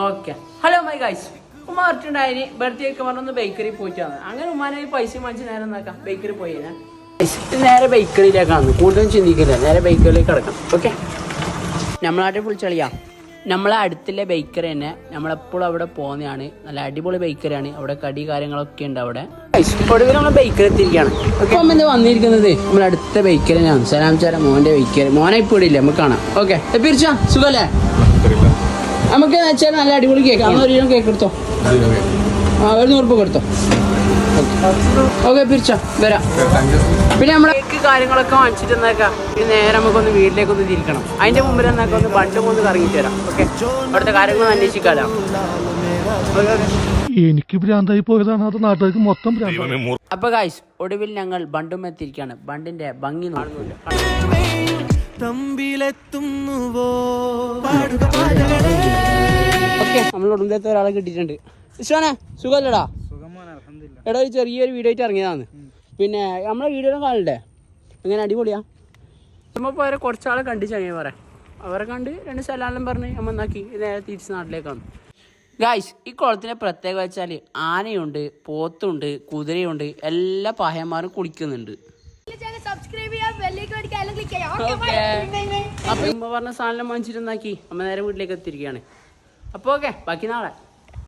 Okay. Hello my guys, ഉമ്മാർട്ടുണ്ടായി birthday ഒക്കെ പറഞ്ഞൊന്ന് ബേക്കറി പോയിട്ട് വന്നത്. അങ്ങനെ ഉമ്മാനെ പൈസ വാങ്ങിച്ച് നേരെ നോക്കാം ബേക്കറി പോയി നേരെ ബേക്കറിയിലേക്കാണ്. കൂടുതലും ചിന്തിക്കില്ല, നേരെ ബേക്കറിയിലേക്ക് കിടക്കാം. ഓക്കെ, നമ്മളായിട്ട് വിളിച്ചളിയാം. നമ്മളെ അടുത്തുള്ള ബേക്കറി തന്നെ നമ്മളെപ്പോഴും അവിടെ പോകുന്നതാണ്. നല്ല അടിപൊളി ബേക്കറിയാണ്. അവിടെ കടി കാര്യങ്ങളൊക്കെ ഉണ്ട് അവിടെ. ഒടുവിൽ നമ്മൾ ബേക്കറി എത്തിയിരിക്കുകയാണ്. ഓക്കെ, അമ്മ ഇന്ന് വന്നിരിക്കുന്നത് നമ്മുടെ അടുത്ത ബേക്കറി തന്നെയാണ്. സലാം ചാര മോൻ്റെ ബേക്കറി. മോനെ ഇപ്പോൾ ഇവിടെ ഇല്ല, നമുക്ക് കാണാം. ഓക്കെ, പിരിച്ചാ സുഖല്ലേ? നമുക്ക് വെച്ചാൽ നല്ല അടിപൊളി കേക്ക്. അന്ന് ഒരു കേക്ക് എടുത്തോ, 100 രൂപ കൊടുത്തോ. ഓക്കെ, പിരിച്ചോ, വരാം. പിന്നെ നമ്മളെ കേക്ക് കാര്യങ്ങളൊക്കെ വാങ്ങിച്ചിട്ട് എന്നാക്കാം. പിന്നെ നേരെ നമുക്കൊന്ന് വീട്ടിലേക്കൊന്ന് തിരിക്കണം. അതിന്റെ മുമ്പിൽ എന്നാക്കാം ഒന്ന് ബണ്ടും ഒന്ന് കറങ്ങിയിട്ട് വരാം. ഓക്കെ, അവിടുത്തെ കാര്യങ്ങളൊന്ന് അന്വേഷിക്കാലോ. എനിക്ക് ഭ്രാന്തായി പോയതാണ്, അത് നാട്ടുകാർക്ക് മൊത്തം. അപ്പൊ ഗൈസ്, ഒടുവിൽ ഞങ്ങൾ ബണ്ടും എത്തിയിരിക്കുകയാണ്. ബണ്ടിന്റെ ഭംഗി കാണുന്നില്ല. ഓക്കെ, നമ്മൾ ഒടുവിലത്തെ ഒരാളെ കിട്ടിയിട്ടുണ്ട്. ഇഷ്ടാനെ സുഖമല്ലടാ? എടാ, ഒരു ചെറിയൊരു വീഡിയോ ആയിട്ട് ഇറങ്ങിയതാണ്. പിന്നെ നമ്മളെ വീഡിയോ കാണണ്ടേ? ഇങ്ങനെ അടിപൊളിയാ. നമ്മൾ പോരെ കുറച്ചാളെ കണ്ടു ചങ്ങ പറയാം. അവരെ കണ്ട് 2 സ്ഥലം പറഞ്ഞ് നമ്മൾ എന്നാക്കി നേരെ തിരിച്ച് നാട്ടിലേക്കാണ്. ഗായ്സ്, ഈ കുളത്തിൻ്റെ പ്രത്യേകത വെച്ചാൽ ആനയുണ്ട്, പോത്തുണ്ട്, കുതിരയുണ്ട്, എല്ലാ പാഹന്മാരും കുളിക്കുന്നുണ്ട്. അപ്പൊ ഉമ്മ പറഞ്ഞ സാധനം വാങ്ങിച്ചിട്ടുണ്ടാക്കി അമ്മ നേരെ വീട്ടിലേക്ക് എത്തിയിരിക്കുകയാണ്. അപ്പോൾ ഓക്കെ, ബാക്കി നാളെ.